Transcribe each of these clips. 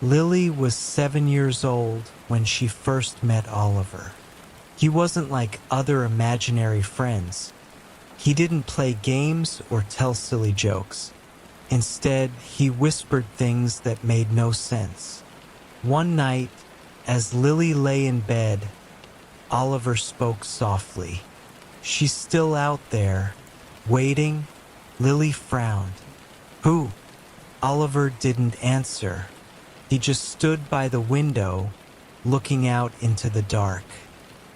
Lily was 7 years old when she first met Oliver. He wasn't like other imaginary friends. He didn't play games or tell silly jokes. Instead, he whispered things that made no sense. One night, as Lily lay in bed, Oliver spoke softly. "She's still out there, waiting?" Lily frowned. "Who?" Oliver didn't answer. He just stood by the window, looking out into the dark.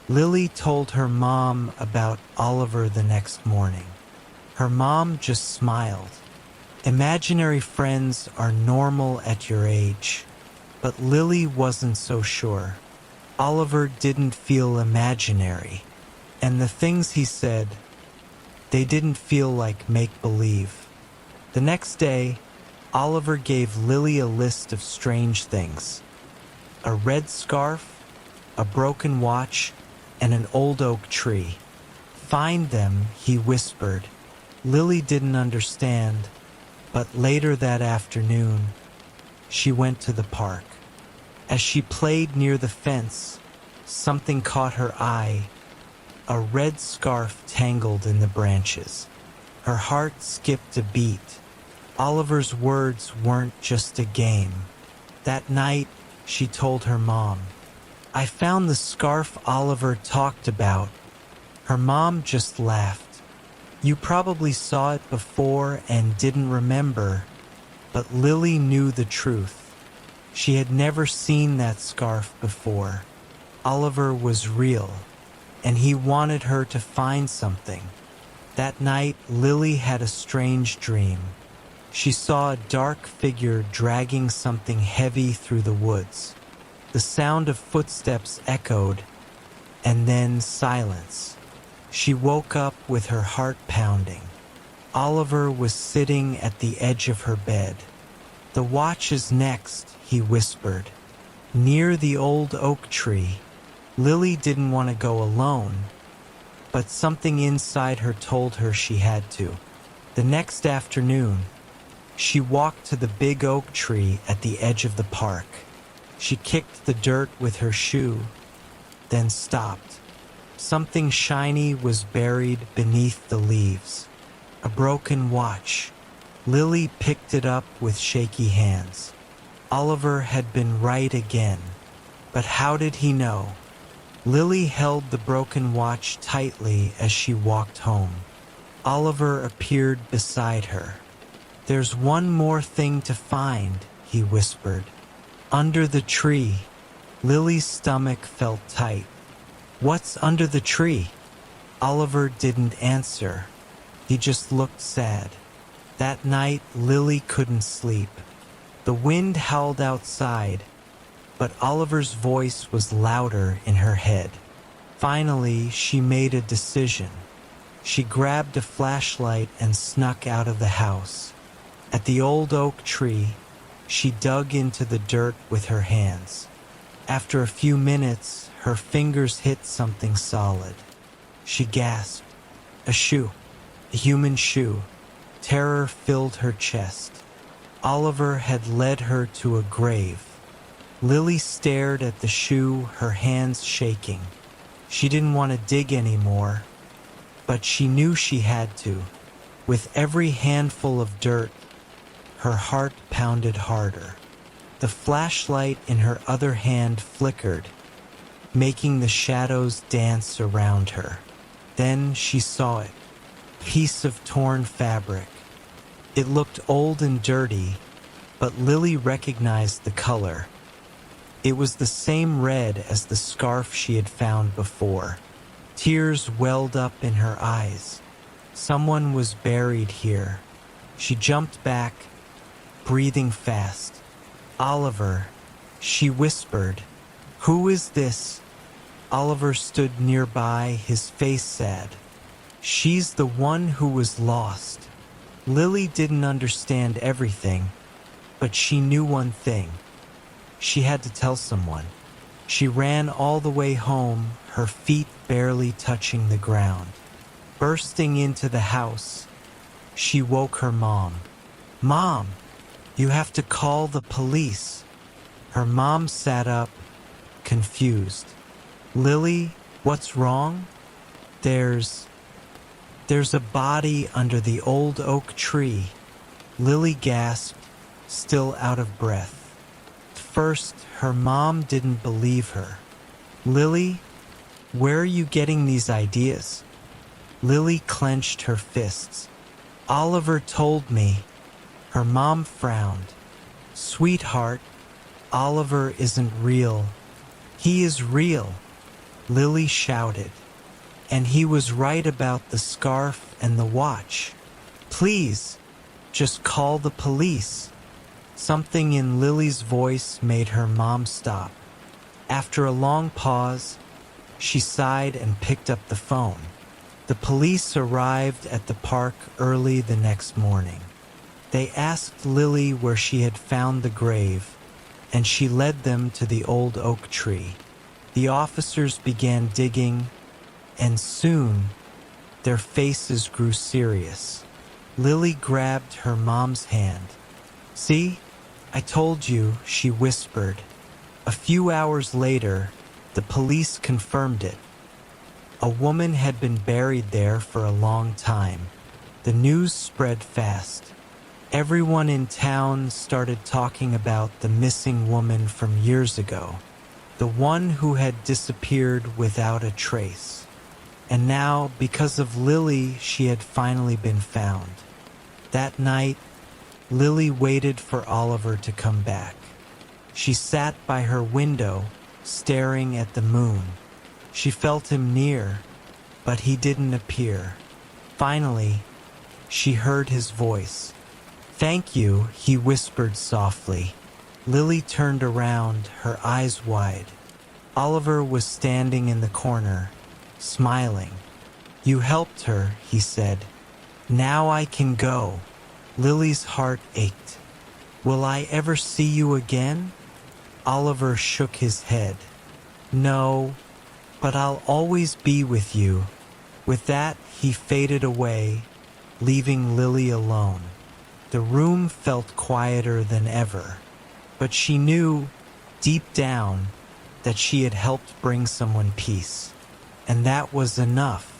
Lily told her mom about Oliver the next morning. Her mom just smiled. Imaginary friends are normal at your age, but Lily wasn't so sure. Oliver didn't feel imaginary, and the things he said, they didn't feel like make-believe. The next day, Oliver gave Lily a list of strange things. A red scarf, a broken watch, and an old oak tree. "Find them," he whispered. Lily didn't understand, but later that afternoon, she went to the park. As she played near the fence, something caught her eye. A red scarf tangled in the branches. Her heart skipped a beat. Oliver's words weren't just a game. That night, she told her mom, "I found the scarf Oliver talked about." Her mom just laughed. "You probably saw it before and didn't remember," but Lily knew the truth. She had never seen that scarf before. Oliver was real, and he wanted her to find something. That night, Lily had a strange dream. She saw a dark figure dragging something heavy through the woods. The sound of footsteps echoed, and then silence. She woke up with her heart pounding. Oliver was sitting at the edge of her bed. "The watch is next," he whispered, "near the old oak tree." Lily didn't want to go alone, but something inside her told her she had to. The next afternoon, she walked to the big oak tree at the edge of the park. She kicked the dirt with her shoe, then stopped. Something shiny was buried beneath the leaves. A broken watch. Lily picked it up with shaky hands. Oliver had been right again. But how did he know? Lily held the broken watch tightly as she walked home. Oliver appeared beside her. "There's one more thing to find," he whispered. "Under the tree." Lily's stomach felt tight. "What's under the tree?" Oliver didn't answer. He just looked sad. That night, Lily couldn't sleep. The wind howled outside, but Oliver's voice was louder in her head. Finally, she made a decision. She grabbed a flashlight and snuck out of the house. At the old oak tree, she dug into the dirt with her hands. After a few minutes, her fingers hit something solid. She gasped. A shoe. A human shoe. Terror filled her chest. Oliver had led her to a grave. Lily stared at the shoe, her hands shaking. She didn't want to dig anymore, but she knew she had to. With every handful of dirt, her heart pounded harder. The flashlight in her other hand flickered, making the shadows dance around her. Then she saw it. A piece of torn fabric. It looked old and dirty, but Lily recognized the color. It was the same red as the scarf she had found before. Tears welled up in her eyes. Someone was buried here. She jumped back, breathing fast. "Oliver," she whispered. "Who is this?" Oliver stood nearby, his face sad. "She's the one who was lost." Lily didn't understand everything, but she knew one thing. She had to tell someone. She ran all the way home, her feet barely touching the ground. Bursting into the house, she woke her mom. "Mom, you have to call the police." Her mom sat up, confused. Lily, what's wrong? There's a body under the old oak tree. Lily gasped, still out of breath. At first, her mom didn't believe her. Lily, where are you getting these ideas? Lily clenched her fists. Oliver told me. Her mom frowned. Sweetheart, Oliver isn't real. He is real, Lily shouted. And he was right about the scarf and the watch. Please, just call the police. Something in Lily's voice made her mom stop. After a long pause, she sighed and picked up the phone. The police arrived at the park early the next morning. They asked Lily where she had found the grave, and she led them to the old oak tree. The officers began digging, and soon their faces grew serious. Lily grabbed her mom's hand. See, I told you, she whispered. A few hours later, the police confirmed it. A woman had been buried there for a long time. The news spread fast. Everyone in town started talking about the missing woman from years ago, the one who had disappeared without a trace. And now, because of Lily, she had finally been found. That night, Lily waited for Oliver to come back. She sat by her window, staring at the moon. She felt him near, but he didn't appear. Finally, she heard his voice. Thank you, he whispered softly. Lily turned around, her eyes wide. Oliver was standing in the corner, smiling. You helped her, he said. Now I can go. Lily's heart ached. Will I ever see you again? Oliver shook his head. No, but I'll always be with you. With that, he faded away, leaving Lily alone. The room felt quieter than ever, but she knew, deep down, that she had helped bring someone peace. And that was enough.